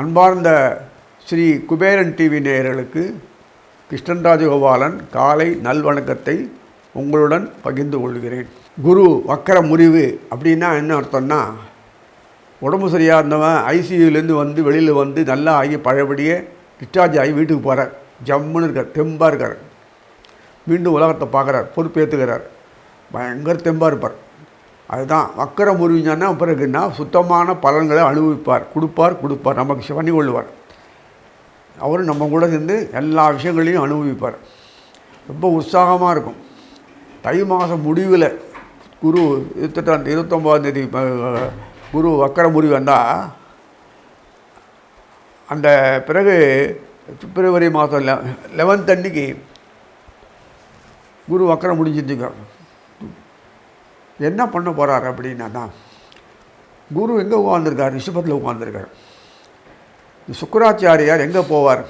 அன்பார்ந்த ஸ்ரீ குபேரன் டிவி நேயர்களுக்கு கிருஷ்ணன் ராஜகோபாலன் காலை நல்வணக்கத்தை உங்களுடன் பகிர்ந்து கொள்கிறேன். குரு வக்கர முறிவு அப்படின்னா என்ன அர்த்தம்னா, உடம்பு சரியாக இருந்தவன் ஐசியூலேருந்து வந்து வெளியில் வந்து நல்லா ஆகி பழையபடியே டிஸ்சார்ஜ் ஆகி வீட்டுக்கு போகிறார். ஜம்முன்னு இருக்கார், தெம்பாக இருக்கார். மீண்டும் உலகத்தை பார்க்குறார், பொறுப்பேற்றுக்கிறார், பயங்கர தெம்பாக இருப்பார். அதுதான் வக்கர முறிவுன்னா. பிறகுன்னா சுத்தமான பலன்களை அனுபவிப்பார், கொடுப்பார், நமக்கு பண்ணி கொள்வார். அவரும் நம்ம கூட சேர்ந்து எல்லா விஷயங்களையும் அனுபவிப்பார். ரொம்ப உற்சாகமாக இருக்கும். தை மாதம் முடிவில் குரு 29ஆம் குரு வக்கர முறிவு வந்தால், அந்த பிறகு பிப்ரவரி மாதம் 11 அன்னைக்கு குரு வக்கரம் முடிஞ்சிருந்துங்க. என்ன பண்ண போகிறார் அப்படின்னா தான், குரு எங்கே உட்காந்துருக்கார்? ரிஷபத்தில் உட்காந்துருக்கார். சுக்கராச்சாரியார் எங்கே போவார்?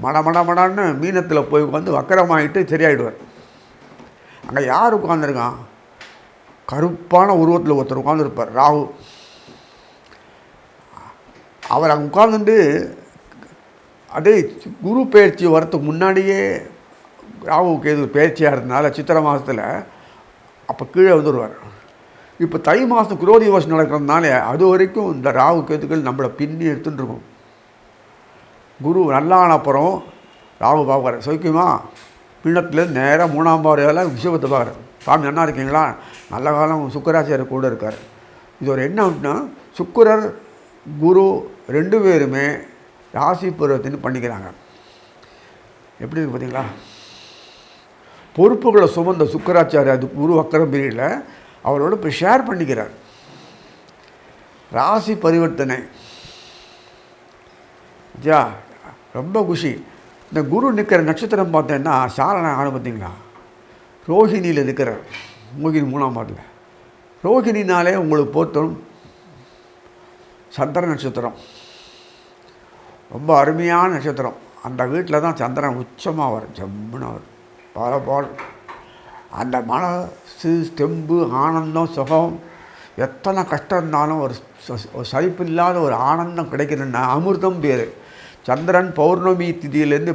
மடன்னு மீனத்தில் போய் உட்காந்து வக்கரமாகிட்டு சரியாயிடுவார். அங்கே யார் உட்காந்துருக்கான்? கருப்பான உருவத்தில் ஒருத்தர் உட்காந்துருப்பார், ராகு. அவர் அங்கே உட்காந்துட்டு அதே குரு பயிற்சி வரத்துக்கு முன்னாடியே ராகுவுக்கு எது பயிற்சியாக இருந்தனால சித்திரை மாதத்தில் அப்போ கீழே வந்துடுவார். இப்போ தை மாதம் குரோதி வருஷம் நடக்கிறதுனால அது வரைக்கும் இந்த ராகு கேதுக்கள் நம்மளை பின்னி எடுத்துகிட்டு இருக்கும். குரு நல்லான அப்புறம் ராகு பார்க்குறார், சௌக்கியமா? பின்னத்துலேருந்து நேராக 3ஆம் பார்வையால் விஷயத்தை பார்க்குறார். சாமி நல்லா இருக்கீங்களா? நல்ல காலம். சுக்கராச்சாரியர் கூட இருக்கார். இது ஒரு என்ன அப்படின்னா, சுக்கரர் குரு 2 பேருமே ராசி பருவத்தின்னு பண்ணிக்கிறாங்க. எப்படி இருக்கு பார்த்தீங்களா? பொறுப்புகளை சுமந்த சுக்கராச்சாரியர் அது குரு வக்கரம் பீரியடில் அவரோட போய் ஷேர் பண்ணிக்கிறார். ராசி பரிவர்த்தனை ஜா ரொம்ப குஷி. இந்த குரு நிற்கிற நட்சத்திரம் பார்த்தேன்னா சாரண ஆணு பார்த்தீங்களா, ரோஹிணியில் இருக்கிறார். மோகினி 3ஆம் பாட்டில் ரோஹிணினாலே உங்களுக்கு பொறுத்தரும் சந்திர நட்சத்திரம் ரொம்ப அருமையான நட்சத்திரம். அந்த வீட்டில் தான் சந்திரன் உச்சமாக வரும், ஜம்முன்னு வரும். பல அந்த மனசு தெம்பு ஆனந்தம் சுகம் எத்தனை கஷ்டம் இருந்தாலும் ஒரு சலிப்பு இல்லாத ஒரு ஆனந்தம் கிடைக்கணுன்னா அமிர்தம் பேர். சந்திரன் பௌர்ணமி திதியிலேருந்து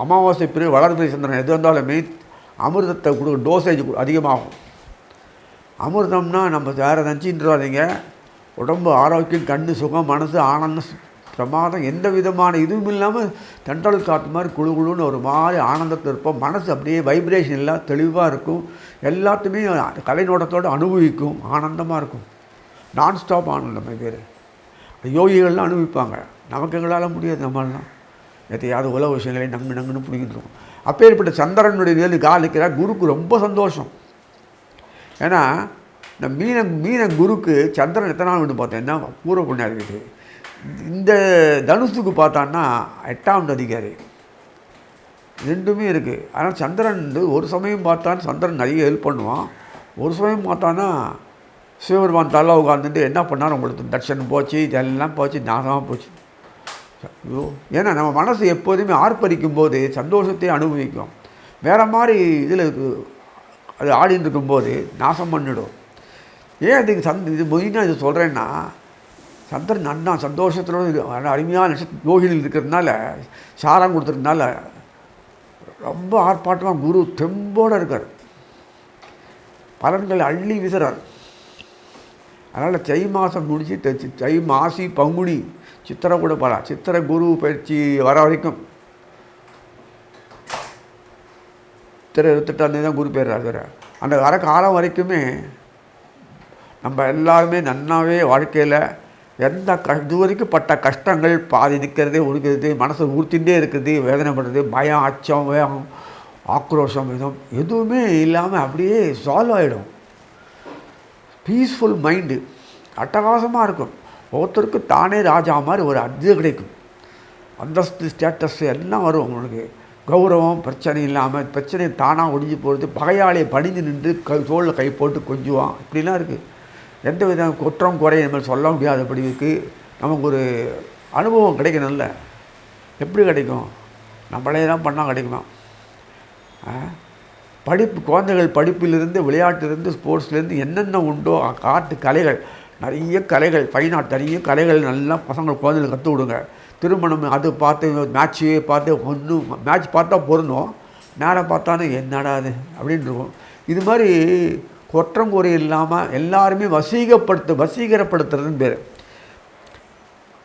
அமாவாசை பிறகு வளர்பிறை சந்திரன் எது வந்தாலுமே அமிர்தத்தை கொடுக்க டோசேஜ் அதிகமாகும். அமிர்தம்னா நம்ம வேறு நினச்சின்றாதீங்க. உடம்பு ஆரோக்கியம், கண் சுகம், மனசு ஆனந்தம், பிரமாதம், எந்த விதமான இதுவும் இல்லாமல் தென்றல் காற்று மாதிரி குழுன்னு ஒரு மாதிரி ஆனந்தத்தில் இருப்போம். மனசு அப்படியே வைப்ரேஷன் எல்லாம் தெளிவாக இருக்கும். எல்லாத்தையுமே கலைநோட்டத்தோடு அனுபவிக்கும், ஆனந்தமாக இருக்கும். நான்ஸ்டாப் ஆனந்தம் பேர். யோகிகள்லாம் அனுபவிப்பாங்க. நமக்கு எங்களால் முடியாது. நம்மளாம் எதையாவது உலக விஷயங்களே நங்குன்னு பிடிக்கிட்டு அப்பேற்பட்ட சந்திரனுடைய வேலு காலிக்கிறார். குருக்கு ரொம்ப சந்தோஷம். ஏன்னா இந்த மீன குருக்கு சந்திரன் எத்தனை நாள் விட்டு பார்த்தேன்னா பூர்வ புண்ணியம் இருக்குது. இந்த தனுசுக்கு பார்த்தான்னா 8ஆம் அதிகாரி, 2மே இருக்குது. ஆனால் சந்திரன் ஒரு சமயம் பார்த்தான்னு சந்திரன் நிறைய ஹெல்ப் பண்ணுவான். ஒரு சமயம் பார்த்தான்னா சிவபெருமான் தலை உட்காந்துட்டு என்ன பண்ணாலும் உங்களுக்கு தட்சணம் போச்சு, இதெல்லாம் போச்சு, நாசமாக போச்சு. ஏன்னா நம்ம மனசு எப்போதுமே ஆர்ப்பரிக்கும் போது சந்தோஷத்தை அனுபவிக்கும். வேறு மாதிரி இதில் அது ஆடின்னு இருக்கும்போது நாசம் பண்ணிடும். ஏன் அதுக்கு இது மெயினாக இது சொல்கிறேன்னா, சந்திரன் நன்னா சந்தோஷத்தோடு அருமையான யோகினில் இருக்கிறதுனால, சாரம் கொடுத்துறதுனால ரொம்ப ஆர்ப்பாட்டமாக குரு தெம்போடு இருக்கார். பலன்களை அள்ளி வீசுறார். அதனால் தை மாதம் முடிச்சு தை மாசி பங்குனி சித்திரை கூட போகலாம். சித்திரை குரு பயிற்சி வர வரைக்கும் சித்திரை 28ஆம் தேதி தான் குரு போயிடுறாரு. அந்த வர காலம் வரைக்குமே நம்ம எல்லாருமே நன்னாவே வாழ்க்கையில் எந்த இது வரைக்கும் பட்ட கஷ்டங்கள் பாதி நிற்கிறது, ஒடுக்கிறது, மனசை ஊர்த்திகிட்டே இருக்குது, வேதனைப்படுறது, பயம், அச்சம், வேகம், ஆக்ரோஷம், விதம் எதுவுமே இல்லாமல் அப்படியே சால்வ் ஆகிடும். பீஸ்ஃபுல் மைண்டு அட்டகாசமாக இருக்கும். ஒருத்தருக்கு தானே ராஜா மாதிரி ஒரு அது கிடைக்கும். அந்தஸ்து, ஸ்டேட்டஸ் எல்லாம் வரும். உங்களுக்கு கௌரவம், பிரச்சனை இல்லாமல், பிரச்சனை தானாக ஒடிஞ்சு போகிறது, பகையாளியை பணிந்து நின்று தோளில் கை போட்டு கொஞ்சுவான். இப்படிலாம் இருக்குது. எந்த வித குற்றம் குறை நம்ம சொல்ல முடியாதபடி இருக்குது. நமக்கு ஒரு அனுபவம் கிடைக்கணும்ல. எப்படி கிடைக்கும்? நம்மளே தான் பண்ணால் கிடைக்குமா? படிப்பு குழந்தைகள் படிப்பிலிருந்து விளையாட்டிலிருந்து ஸ்போர்ட்ஸ்லேருந்து என்னென்ன உண்டோ காட்டு கலைகள் நிறைய கலைகள் ஃபைன் ஆர்ட் நிறைய கலைகள் நல்லா பசங்கள் குழந்தைகள் கற்றுக் கொடுங்க. திருமணம் அது பார்த்து மேட்ச்சு பார்த்து ஒன்றும் மேட்ச் பார்த்தா பொருந்தும், நேரம் பார்த்தானே என்னடா அது அப்படின்னு இருக்கும். இது மாதிரி குற்றங்குறை இல்லாமல் எல்லாருமே வசீகரப்படுத்துறதுன்னு பேர்.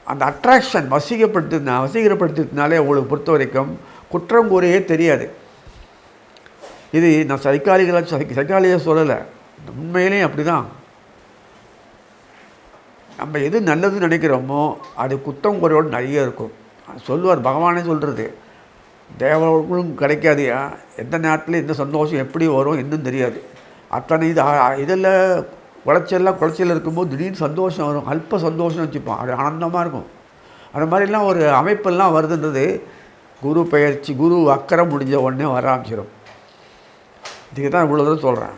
அந்த அட்ராக்ஷன் வசீகரப்படுத்தினாலே உங்களுக்கு பொறுத்த வரைக்கும் குற்றங்குறையே தெரியாது. இது நான் சைக்காலஜியாக சொல்லலை, உண்மையிலேயும் அப்படி தான். நம்ம எது நல்லதுன்னு நினைக்கிறோமோ அது குற்றம் குறையோடு நிறைய இருக்கும். சொல்லுவார் பகவானே சொல்கிறது, தேவர்களும் கிடைக்காதையா, எந்த நேரத்தில் எந்த சந்தோஷம் எப்படி வரும் இன்னும் தெரியாது. அத்தனை இதில் குறைச்சல் இருக்கும்போது திடீர்னு சந்தோஷம் வரும், அல்ப சந்தோஷம் வச்சுப்போம், அது ஆனந்தமாக இருக்கும். அந்த மாதிரிலாம் ஒரு அமைப்பெல்லாம் வருதுன்றது குரு பெயர்ச்சி, குரு அக்கறம் முடிஞ்ச உடனே வர ஆரம்பிச்சிடும். இதுக்கு தான் இவ்வளோ தூரம் சொல்கிறேன்.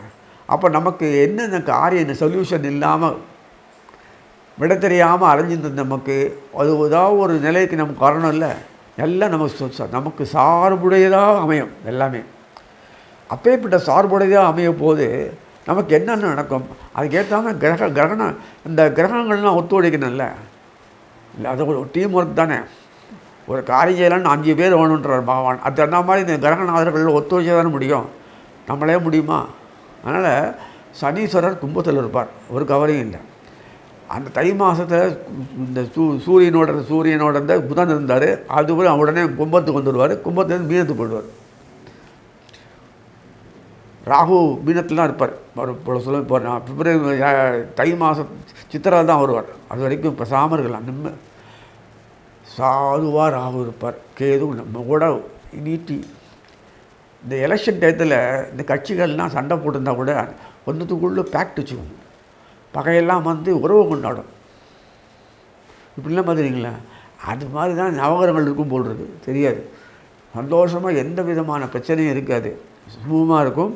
அப்போ நமக்கு என்னென்ன காரியம் சொல்யூஷன் இல்லாமல் விட தெரியாமல் அலைஞ்சிருந்தது நமக்கு அது ஏதாவது ஒரு நிலைக்கு நமக்கு வரணும் இல்லை, எல்லாம் நமக்கு சார்புடையதாக அமையும் எல்லாமே. அப்பேற்பட்ட சார்புடையதாக அமைய போது நமக்கு என்னென்ன நடக்கும், அதுக்கேற்றாமல் கிரகணம் இந்த கிரகங்கள்லாம் ஒத்துழைக்கணும்ல, இல்லை அது ஒரு டீம் ஒர்க் தானே. ஒரு காரியம் செய்யலான்னு 5 பேர் வேணுன்றார் பகவான். அது அந்த மாதிரி இந்த கிரகநாதர்கள் ஒத்துழைச்சா தானே முடியும், நம்மளே முடியுமா? அதனால் சனீஸ்வரர் கும்பத்தில் இருப்பார், ஒரு கவலையும் இல்லை. அந்த தை மாதத்தில் இந்த சூரியனோட இந்த புதன் இருந்தார், அது உடனே கும்பத்துக்கு வந்துடுவார், கும்பத்துலேருந்து மீனத்துக்கு போயிடுவார். ராகு மீனத்தில் தான் இருப்பார். இப்போ சொல்ல இப்போ நான் பிப்ரவரி தை மாதம் சித்திரை தான் வருவார். அது வரைக்கும் இப்போ சாமர்கள் நம்ம சாதுவாக ராகு இருப்பார். கேது நம்ம கூட நீட்டி இந்த எலெக்ஷன் டயத்தில் இந்த கட்சிகள்லாம் சண்டை போட்டிருந்தா கூட ஒன்றுத்துக்குள்ளே பேக்ட் வச்சுக்கோங்க, பகையெல்லாம் உறவு கொண்டாடும். இப்படிலாம் பார்த்துறீங்களா? அது மாதிரி தான் நவகரங்கள் இருக்கும் போல் இருக்குது, தெரியாது. சந்தோஷமாக எந்த விதமான பிரச்சனையும் இருக்காது, சுமூகமாக இருக்கும்.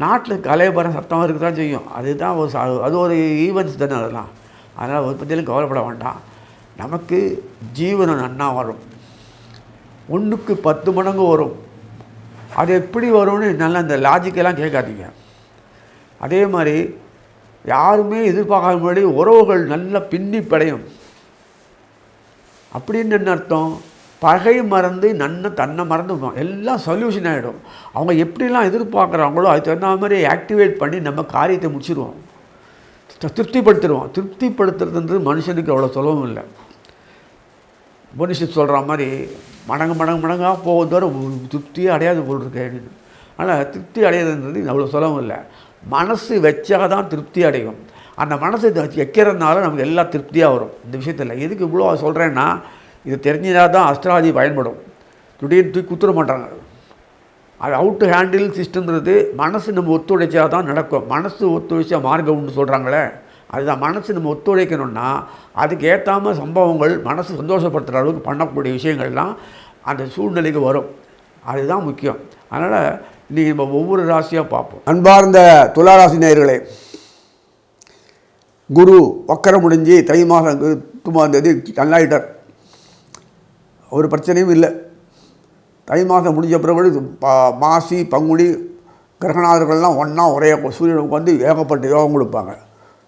நாட்டில் கலைபரம் சத்தமாக இருக்க தான் செய்யும், அதுதான் அது ஒரு ஈவெண்ட்ஸ் தானே அதெல்லாம். அதனால் ஒரு பற்றியும் கவலைப்பட வேண்டாம். நமக்கு ஜீவனம் நன்னா வரும், 1க்கு 10 மடங்கு வரும். அது எப்படி வரும்னு நல்லா இந்த லாஜிக்கெல்லாம் கேட்காதீங்க. அதே மாதிரி யாருமே எதிர்பார்க்காத முன்னாடி உறவுகள் நல்லா பின்னி படையும். அப்படின்னு என்ன அர்த்தம்? பகை மறந்து தன்னை மறந்துடும், எல்லாம் சொல்யூஷன் ஆகிடும். அவங்க எப்படிலாம் எதிர்பார்க்குறாங்களோ அதுக்கு தகுந்த மாதிரி ஆக்டிவேட் பண்ணி நம்ம காரியத்தை முடிச்சிடுவோம், திருப்திப்படுத்திடுவோம். திருப்திப்படுத்துறதுன்றது மனுஷனுக்கு அவ்வளோ சுலபம் இல்லை. மனுஷன் சொல்கிற மாதிரி மடங்காக போவதோட திருப்தியே அடையாது போல் இருக்கு அப்படின்னு. ஆனால் திருப்தி அடையாதுன்றது அவ்வளோ சுலபம் இல்லை. மனசு வச்சா தான் திருப்தி அடையும். அந்த மனசை வைக்கிறதுனால நமக்கு எல்லா திருப்தியாக வரும். இந்த விஷயத்தில் எதுக்கு இவ்வளோ சொல்கிறேன்னா, இது தெரிஞ்சதாக தான் அஸ்ட்ராலஜி பயன்படும். திடீர்னு தூக்கி குத்துற மாட்டாங்க. அது அவுட் ஹேண்டில் சிஸ்டம்ன்றது மனசு நம்ம ஒத்துழைச்சா தான் நடக்கும். மனசு ஒத்துழைச்சா மார்க்கம் உண்டு சொல்கிறாங்களே, அதுதான். மனசு நம்ம ஒத்துழைக்கணும்னா அதுக்கு ஏற்றாமல் சம்பவங்கள் மனசு சந்தோஷப்படுத்துகிற அளவுக்கு பண்ணக்கூடிய விஷயங்கள்லாம் அந்த சூழ்நிலைக்கு வரும். அதுதான் முக்கியம். அதனால் இன்றைக்கி நம்ம ஒவ்வொரு ராசியாக பார்ப்போம். அன்பார்ந்த துளாராசி நேயர்களே, குரு வக்கரம் முடிஞ்சு தை மாதம் 9ஆம் தேதி நல்லாயிட்டார், ஒரு பிரச்சனையும் இல்லை. தை மாதம் முடிஞ்ச பிறகு மாசி பங்குனி கிரகநாதர்கள்லாம் ஒன்றா ஒரே சூரியனுக்கு வந்து ஏகப்பட்ட யோகம் கொடுப்பாங்க.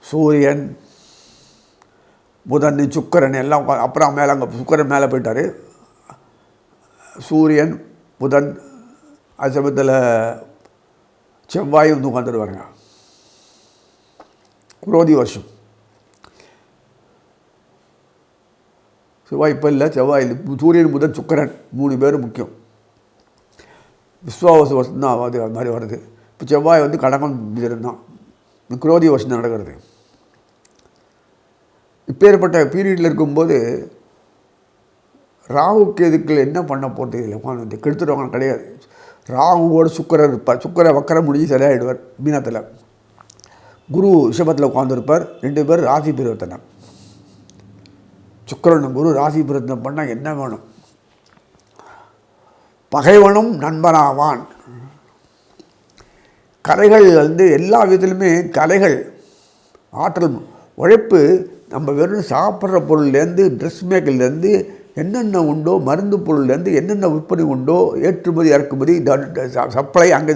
சூரியன் புதன் சுக்கரன் எல்லாம் அப்புறம் மேலே அங்கே சுக்கரன் மேலே போயிட்டார். சூரியன் புதன் அது சமயத்தில் செவ்வாய் வந்து உட்காந்துருவாருங்க. குரோதி வருஷம் செவ்வாய் இப்போ இல்லை, செவ்வாய் சூரியன் புதன் சுக்கரன் 3 பேரும் முக்கியம். விஸ்வாவச வருஷம் தான் அது மாதிரி வருது. இப்போ செவ்வாய் வந்து கடகம் இருந்தான், குரோதி வருஷம் தான் நடக்கிறது. இப்பேற்பட்ட பீரியடில் இருக்கும்போது ராகு கேதுக்கள் என்ன பண்ண போகிறது இல்லை, உட்காந்து கெடுத்துடுவாங்க கிடையாது. ராகுவோடு சுக்கரர் இருப்பார், சுக்கரை வக்கரம் முடிஞ்சு சரியாயிடுவார் மீனத்தில். குரு ரிஷபத்தில் உட்காந்துருப்பார். 2 பேர் ராசி பரிவர்த்தனை. சுக்கரன் குரு ராசி பரிவர்த்தனை பண்ணால் என்ன வேணும்? பகைவனும் நண்பனாவான். கலைகள் வந்து எல்லா விதத்திலுமே கலைகள், ஆற்றல், உழைப்பு. நம்ம வெறும் சாப்பிட்ற பொருள்லேருந்து ட்ரெஸ் மேக்கிலேருந்து என்னென்ன உண்டோ மருந்து பொருள்லேருந்து என்னென்ன விற்பனை உண்டோ ஏற்றுமதி இறக்குமதி சப்ளை அங்கே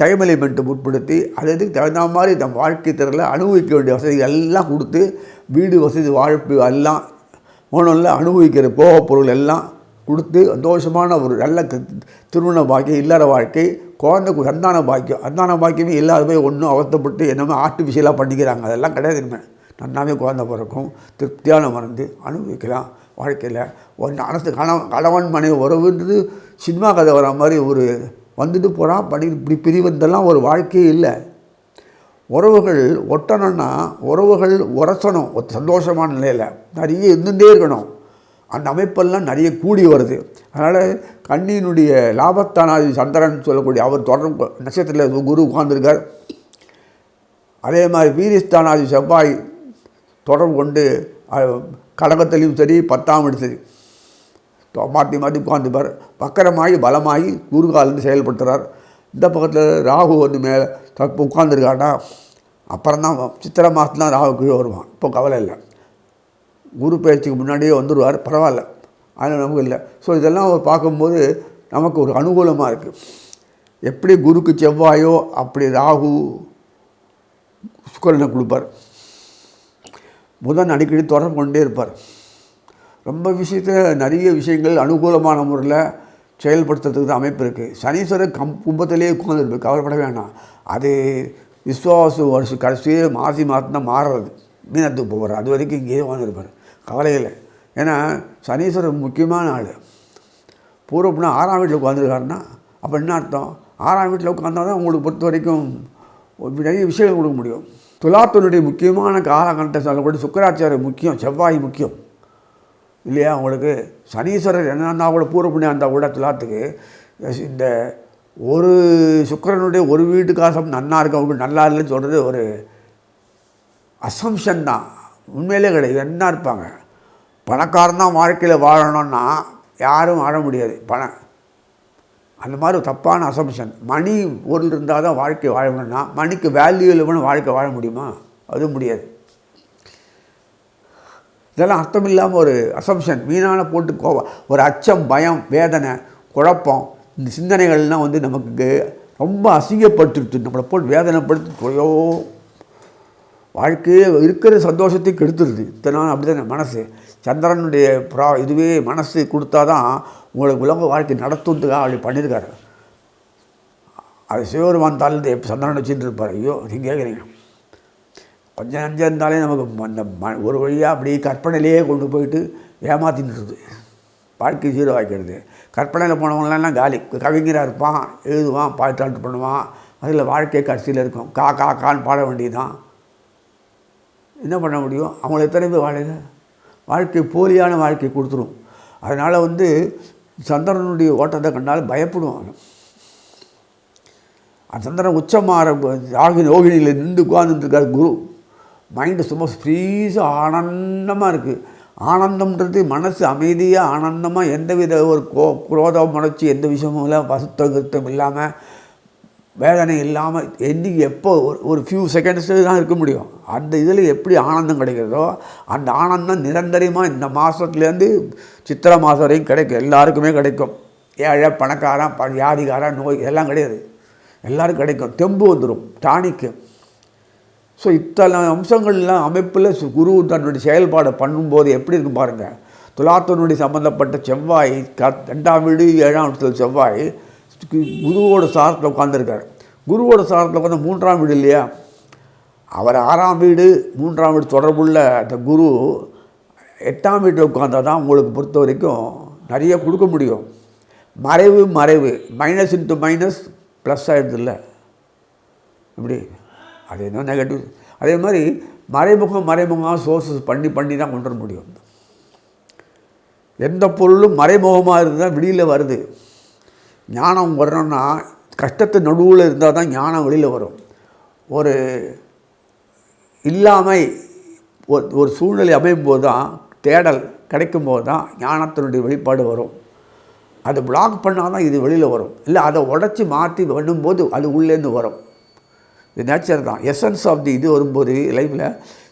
டைம் எலிமெண்ட்டை உட்படுத்தி அதுக்கு தகுந்த மாதிரி நம்ம வாழ்க்கை திறனில் அனுபவிக்க வேண்டிய வசதிகள் எல்லாம் கொடுத்து வீடு வசதி வாழ்ப்பு எல்லாம் ஒன்றும் அனுபவிக்கிற போக பொருள் எல்லாம் கொடுத்து சந்தோஷமான ஒரு நல்ல திருமண பாக்கியம் இல்லற வாழ்க்கை குழந்தை சந்தான பாக்கியமே இல்லாத போய் ஒன்றும் அவஸ்தைப்பட்டு என்னமோ ஆர்டிஃபிஷியலாக பண்ணிக்கிறாங்க. அதெல்லாம் கிடையாது. இனிமேல் நன்னாவே குழந்தை பிறக்கும், திருப்தியான மருந்து அனுபவிக்கலாம் வாழ்க்கையில். ஒன்று அரசு கணவன் மனைவி உறவுன்றது சினிமா கதை வர மாதிரி ஒரு வந்துட்டு போகிறான் இப்படி பிரிவந்தெல்லாம் ஒரு வாழ்க்கையே இல்லை. உறவுகள் ஒட்டணும்னா உறவுகள் உரசணும். ஒரு சந்தோஷமான நிலையில் நிறைய இருந்துகிட்டே இருக்கணும். அந்த அமைப்பெல்லாம் நிறைய கூடி வருது. அதனால் கன்னியினுடைய லாபஸ்தானாதி சந்திரன் சொல்லக்கூடிய அவர் தொடர்பு நட்சத்திரத்தில் குரு உட்கார்ந்துருக்கார். அதே மாதிரி வீரியஸ்தானாதி செவ்வாய் தொடர்பு கொண்டு கடகத்திலையும் சரி 10ஆம் இடம் சரி மாற்றி மாற்றி உட்காந்துப்பார். பக்கரமாகி பலமாகி குருகாலிருந்து செயல்படுத்துகிறார். இந்த பக்கத்தில் ராகு வந்து மேலே தப்பு உட்காந்துருக்கான்னா அப்புறம்தான் சித்திரை மாதத்துலாம் ராகு கீழே வருவான். இப்போ கவலை இல்லை, குரு பயிற்சிக்கு முன்னாடியே வந்துடுவார், பரவாயில்ல, அதில் நமக்கு இல்லை. ஸோ இதெல்லாம் பார்க்கும்போது நமக்கு ஒரு அனுகூலமாக இருக்குது. எப்படி குருக்கு செவ்வாயோ அப்படி ராகு சுக்கிரனை கொடுப்பார். புதன் அடிக்கடி தொடர்பு கொண்டே இருப்பார். ரொம்ப விஷயத்தில் நிறைய விஷயங்கள் அனுகூலமான முறையில் செயல்படுத்துறதுக்கு தான் அமைப்பு இருக்குது. சனீஸ்வரர் கும்பத்திலேயே உட்காந்துருப்பார், கவலைப்பட வேணாம். அது விஸ்வாசு வருஷம் கடைசியே மாதம் மாறுறது, மீனத்துக்கு போகிறார். அது வரைக்கும் இங்கேயே வாழ்ந்துருப்பார், கவலையில். ஏன்னா சனீஸ்வரர் முக்கியமான ஆள். பூர்வப்புனா 6ஆம் வீட்டில் உட்காந்துருக்காருன்னா அப்போ என்ன அர்த்தம்? 6ஆம் வீட்டில் உட்காந்தா தான் உங்களுக்கு பொறுத்த வரைக்கும் நிறைய விஷயங்கள் கொடுக்க முடியும். துலாத்தினுடைய முக்கியமான காலகட்டத்தை சொல்லக்கூடிய சுக்கராச்சாரம் முக்கியம், செவ்வாய் முக்கியம் இல்லையா? உங்களுக்கு சனீஸ்வரர் என்ன இருந்தால் கூட பூர்வப்புண்ணியம் இருந்தால் கூட துலாத்துக்கு இந்த ஒரு சுக்கிரனுடைய ஒரு வீட்டு காசம் நன்னா இருக்க நல்லா இல்லைன்னு சொல்கிறது ஒரு அசம்ஷன் தான், உண்மையிலே கிடையாது. என்ன இருப்பாங்க, பணக்காரன் தான் வாழ்க்கையில் வாழணும்னா யாரும் வாழ முடியாது. அந்த மாதிரி ஒரு தப்பான அசம்ஷன். மணி பொருள் இருந்தால் தான் வாழ்க்கை வாழணும்னா மணிக்கு வேல்யூ இல்லைன்னு வாழ்க்கை வாழ முடியுமா? அதுவும் முடியாது. இதெல்லாம் அர்த்தம் இல்லாமல் ஒரு அசம்ஷன், மீனான போட்டு ஒரு அச்சம், பயம், வேதனை, குழப்பம், இந்த சிந்தனைகள்லாம் வந்து நமக்கு ரொம்ப அசிங்கப்படுத்திடுது. நம்மளை போட்டு வேதனைப்படுத்தி வாழ்க்கையே இருக்கிற சந்தோஷத்தை கெடுத்துருது. இத்தனை நாள் அப்படி தான் மனசு. சந்திரனுடைய இதுவே மனசு கொடுத்தா தான் உங்களுக்கு உலக வாழ்க்கை நடத்துறதுக்காக அப்படி பண்ணியிருக்காரு. அது சிவபெருமான் தாலேருந்து எப்போ சந்திரன் வச்சுட்டு இருப்பார். ஐயோ நீங்கள் கேட்குறீங்க, கொஞ்சம் நஞ்சம் இருந்தாலே நமக்கு அந்த ஒரு வழியாக அப்படி கற்பனையிலேயே கொண்டு போயிட்டு ஏமாற்றின்றது, வாழ்க்கை ஜீரோ ஆக்கிடுது. கற்பனையில் போனவங்களாம் காலி, கவிஞராக இருப்பான், எழுதுவான், பாட்டாட்டு பண்ணுவான், அதில் வாழ்க்கை கடைசியில் இருக்கும். கான்னு பாட வேண்டியதுதான். என்ன பண்ண முடியும்? அவங்கள எத்தனை பேர் வாழ்க்கை போலியான வாழ்க்கை கொடுத்துரும். அதனால் வந்து சந்திரனுடைய ஓட்டத்தை கண்டால் பயப்படுவாங்க. அந்த சந்திரன் உச்சமாற யோகினியில் நின்று உட்கார்ந்துருக்கார் குரு. மைண்டு சும்மா ஃப்ரீஸாக ஆனந்தமாக இருக்குது. ஆனந்தம்ன்றது மனசு அமைதியாக ஆனந்தமாக எந்தவித ஒரு குரோதம் உணர்ச்சி எந்த விஷயமும் இல்லை, பசுத்தம் இல்லாமல் வேதனை இல்லாமல் என்றைக்கு எப்போ ஒரு ஃபியூ செகண்ட்ஸு தான் இருக்க முடியும். அந்த இதில் எப்படி ஆனந்தம் கிடைக்கிறதோ அந்த ஆனந்தம் நிரந்தரமாக இந்த மாதத்துலேருந்து சித்திரை மாதம் வரைக்கும் கிடைக்கும். எல்லாருக்குமே கிடைக்கும். ஏழை பணக்காரன் வியாதிகாரன் நோய் எல்லாம் கிடையாது, எல்லோருக்கும் கிடைக்கும். தெம்பு வந்துடும், டானிக்கு. ஸோ இத்தனை அம்சங்கள்லாம் அமைப்பில் குரு தன்னுடைய செயல்பாடை பண்ணும்போது எப்படி இருக்கும் பாருங்கள். துலாத்தினுடைய சம்மந்தப்பட்ட செவ்வாய் 2ஆம் வீடு 7ஆம் இடத்துல செவ்வாய் குருவோட சாரத்தில் உட்காந்துருக்கார். குருவோட சாரத்தில் உட்காந்து 3ஆம் வீடு இல்லையா, அவர் 6ஆம் வீடு 3ஆம் வீடு தொடர்புள்ள அந்த குரு 8ஆம் வீட்டில் உட்காந்தால் தான் உங்களுக்கு பொறுத்த வரைக்கும் நிறைய கொடுக்க முடியும். மறைவு மைனஸ் இன்ட்டு மைனஸ் ப்ளஸ் ஆகிடுது இல்லை, இப்படி அது என்ன நெகட்டிவ். அதே மாதிரி மறைமுகமாக சோர்ஸஸ் பண்ணி தான் கொண்டு வர முடியும். எந்த பொருளும் மறைமுகமாக இருந்தால் வெளியில் வருது. ஞானம் வரணும்னா கஷ்டத்து நடுவில் இருந்தால் தான் ஞானம் வெளியில் வரும். ஒரு இல்லாமை ஒரு சூழ்நிலை அமையும் போது தான், தேடல் கிடைக்கும்போது தான் ஞானத்தினுடைய வெளிப்பாடு வரும். அதை பிளாக் பண்ணால் தான் இது வெளியில் வரும். இல்லை அதை உடச்சி மாற்றி பண்ணும்போது அது உள்ளேருந்து வரும். இது நேச்சர் தான். எசன்ஸ் ஆஃப் தி இது வரும்போது லைஃப்பில்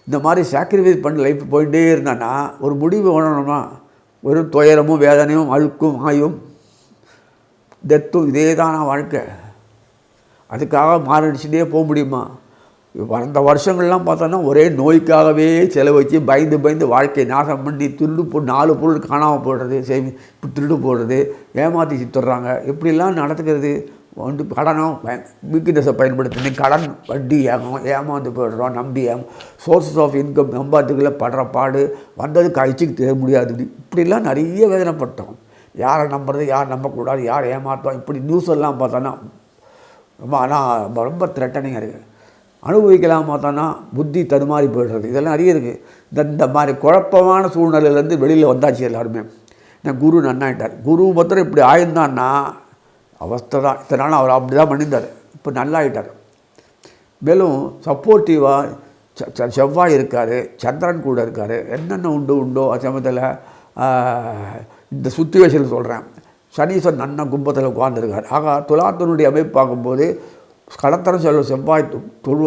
இந்த மாதிரி சாக்ரிஃபைஸ் பண்ணி லைஃப் போயிட்டே இருந்தான்னா ஒரு முடிவு வேணும்னா ஒரு துயரமும் வேதனையும் அழுக்கும் ஆயும் டெத்தும் இதே தானா வாழ்க்கை. அதுக்காக மாரடிச்சுட்டே போக முடியுமா? அந்த வருஷங்கள்லாம் பார்த்தோன்னா ஒரே நோய்க்காகவே செலவழித்து பயந்து வாழ்க்கையை நாசம் பண்ணி திருடு 4 பொருள் காணாமல் போடுறது, இப்படி திருடு போடுறது, ஏமாற்றி சித்துடுறாங்க. இப்படிலாம் நடத்துக்கிறது வந்து கடனும் வீக்னஸை பயன்படுத்தி கடன் வட்டி ஏமாந்து போயிடுறோம். நம்பி சோர்ஸஸ் ஆஃப் இன்கம் நம்பாத்துக்குள்ளே படுற பாடு வந்தது கழிச்சுக்கு தெரிய முடியாது. இப்படிலாம் நிறைய வேதனைப்பட்டோம். யாரை நம்புறது, யார் நம்பக்கூடாது, யார் ஏமாற்றோம், இப்படி நியூஸ் எல்லாம் பார்த்தோன்னா ரொம்ப த்ரெட்டனிங்காக இருக்குது. அனுபவிக்கலாம் பார்த்தோன்னா புத்தி தடுமாறி போய்டுறது, இதெல்லாம் நிறைய இருக்குது. இந்த மாதிரி குழப்பமான சூழ்நிலையிலேருந்து வெளியில் வந்தாச்சு எல்லாருமே. நான் குரு நன்னாயிட்டார். குரு மாத்திரம் இப்படி ஆயிருந்தான்னா அவஸ்தை தான். இத்தனை நாள் அவர் அப்படி தான் பண்ணியிருந்தார். இப்போ நல்லாயிட்டார். மேலும் சப்போர்ட்டிவாக செவ்வாய் இருக்கார், சந்திரன் கூட இருக்கார். என்னென்ன உண்டோ அது சமயத்தில் இந்த சுச்சுவேஷன் சொல்கிறேன். சனீஸ்வரன் நன்னா கும்பத்தில் உட்கார்ந்துருக்கார். ஆக துலாத்தினுடைய அமைப்பு பார்க்கும்போது கடத்தரம் செவ்வாய்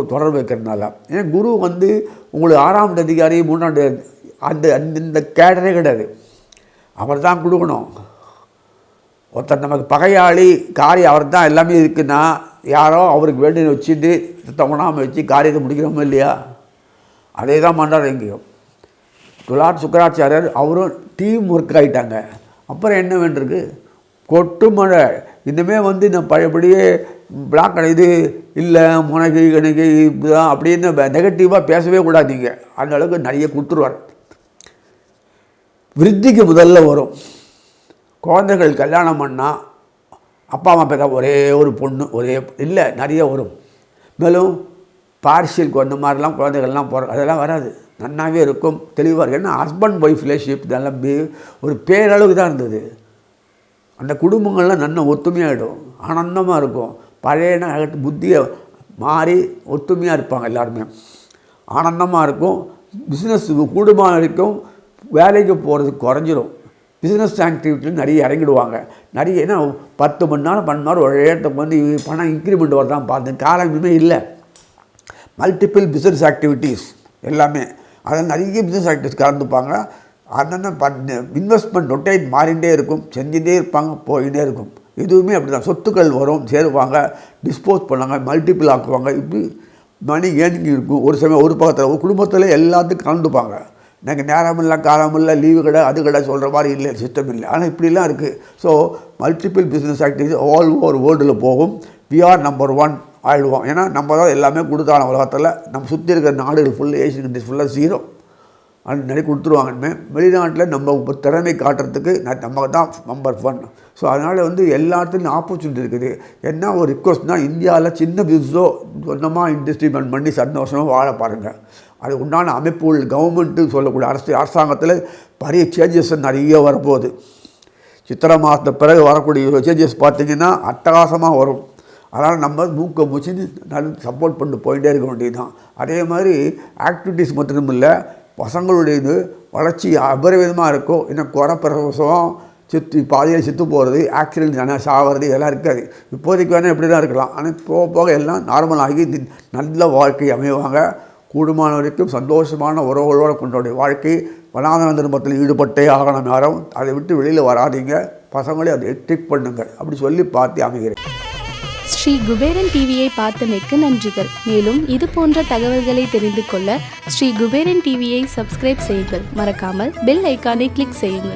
தொடர்பு வைக்கிறதுனால, ஏன்னா குரு வந்து உங்களுக்கு 6ஆம் அதிகாரி 3ஆம் அந்த இந்த கேடரே கிடையாது. அவர் தான் கொடுக்கணும். ஒருத்தர் நமக்கு பகையாளி காரியம் அவர் தான் எல்லாமே இருக்குன்னா யாரோ அவருக்கு வேண்டிய வச்சுட்டு தவணாமல் வச்சு காரியத்தை முடிக்கிறோமோ இல்லையா? அதே தான் பண்ணுறாரு எங்கேயும். சுக்கராச்சாரியர் அவரும் டீம் ஒர்க் ஆகிட்டாங்க. அப்புறம் என்ன வேண்டியிருக்கு? கொட்டு மழை. இன்னுமே வந்து நான் பழையபடியே பிளாக் இது இல்லை முனகை கணக்கை இப்படிதான் அப்படின்னு நெகட்டிவாக பேசவே கூடாதீங்க. அந்த அளவுக்கு நிறைய கொடுத்துருவார். விருத்திக்கு முதல்ல வரும். குழந்தைகள் கல்யாணம் பண்ணால் அப்பா அம்மா பேச ஒரே ஒரு பொண்ணு இல்லை நிறைய வரும். மேலும் பார்ஷியல் அந்த மாதிரிலாம் குழந்தைகள்லாம் போகிற அதெல்லாம் வராது. நன்னாவே இருக்கும், தெளிவாக இருக்கும். ஏன்னா ஹஸ்பண்ட் ஒய்ஃப் ரிலேஷன்ஷிப் இதெல்லாம் ஒரு பேரளவுக்கு தான் இருந்தது. அந்த குடும்பங்கள்லாம் நல்ல ஒத்துமையாகிடும், ஆனந்தமாக இருக்கும். பழையன புத்தியை மாறி ஒத்துமையாக இருப்பாங்க எல்லாருமே, ஆனந்தமாக இருக்கும். பிஸ்னஸ் கூடுமான வரைக்கும் வேலைக்கு போகிறது குறைஞ்சிரும். பிஸ்னஸ் ஆக்டிவிட்டியில் நிறைய இறங்கிடுவாங்க. நிறைய ஏன்னா 10 மணி நேரம் 12 மணி நேரம் ஒரு இடத்துக்கு வந்து பணம் இன்க்ரிமெண்ட் வரதான் பார்த்து காலமே இல்லை. மல்டிபிள் பிஸ்னஸ் ஆக்டிவிட்டீஸ் எல்லாமே அதில் நிறைய பிஸ்னஸ் ஆக்டிவிட்டிஸ் கலந்துப்பாங்க. அதனால் இன்வெஸ்ட்மெண்ட் ரொட்டேட் மாறிகிட்டே இருக்கும், செஞ்சுட்டே இருப்பாங்க, போயிட்டே இருக்கும். எதுவுமே அப்படி தான். சொத்துக்கள் வரும், சேருவாங்க, டிஸ்போஸ் பண்ணுவாங்க, மல்டிபிள் ஆக்குவாங்க. இப்படி மணி ஏர்னிங் இருக்கும். ஒரு சமயம் ஒரு பக்கத்தில் ஒரு குடும்பத்தில் எல்லாத்துக்கும் கலந்துப்பாங்க. எனக்கு நேரம் இல்லை, காலம் இல்லை, லீவு கடை அது கடை சொல்கிற மாதிரி இல்லை, சிஸ்டம் இல்லை. ஆனால் இப்படிலாம் இருக்குது. So multiple business activities all over வேர்ல்டில் போகும். வி ஆர் நம்பர் 1 ஆகிடுவோம். ஏன்னா நம்ம தான் எல்லாமே கொடுத்தாலும் உலகத்தில் நம்ம சுற்றி இருக்கிற நாடுகள் ஃபுல்லாக ஏஷியன் கண்ட்ரிஸ் ஃபுல்லாக 0 அது நிறைய கொடுத்துருவாங்கன்னு. வெளிநாட்டில் நம்ம திறமை காட்டுறதுக்கு நம்ம தான் நம்பர் 1. ஸோ அதனால் வந்து எல்லாத்துலையும் ஆப்பர்ச்சுனிட்டி இருக்குது. என்ன ஒரு ரிக்வஸ்ட்னால் இந்தியாவில் சின்ன பிஸ்னஸோ சொந்தமாக இன்வெஸ்ட்மெண்ட் பண்ணி சந்தோஷமாக வாழ பாருங்கள். அது உண்டான அமைப்புகள் கவர்மெண்ட்டு சொல்லக்கூடிய அரசாங்கத்தில் பெரிய சேஞ்சஸ் நிறைய வரப்போகுது. சித்திரை மாதத்துக்கு பிறகு வரக்கூடிய சேஞ்சஸ் பார்த்திங்கன்னா அட்டகாசமாக வரும். அதனால் நம்ம மூக்க முடிச்சு நல்ல சப்போர்ட் பண்ணிட்டு போயிட்டே இருக்க வேண்டியது தான். அதே மாதிரி ஆக்டிவிட்டீஸ் மட்டும் இல்லை, பசங்களுடைய இது வளர்ச்சி அபரிவிதமாக இருக்கும். இன்னும் குறை பிரசவம் பாதியில் செத்து போகிறது, ஆக்சிடென்ட் சாகிறது இதெல்லாம் இருக்காது. இப்போதைக்கு வேணால் இப்படி தான் இருக்கலாம். ஆனால் போக போக எல்லாம் நார்மலாகி நல்ல வாழ்க்கை அமைவாங்க. கூடுமான வரைக்கும் சந்தோஷமான உறவுகளோடு கொண்டோடைய வாழ்க்கை. வனாதன திரும்பத்தில் ஈடுபட்டே ஆகணும். யாரும் அதை விட்டு வெளியில் வராதிங்க. பசங்களே அதை எட்டிக் பண்ணுங்கள். அப்படி சொல்லி பார்த்து அமைகிறேன். ஸ்ரீ குபேரன் டிவியை பார்த்தமைக்கு நன்றிகள். மேலும் இது போன்ற தகவல்களை தெரிந்து கொள்ள ஸ்ரீ குபேரன் டிவியை சப்ஸ்கிரைப் செய்யுங்கள். மறக்காமல் பெல் ஐக்கானை கிளிக் செய்யுங்கள்.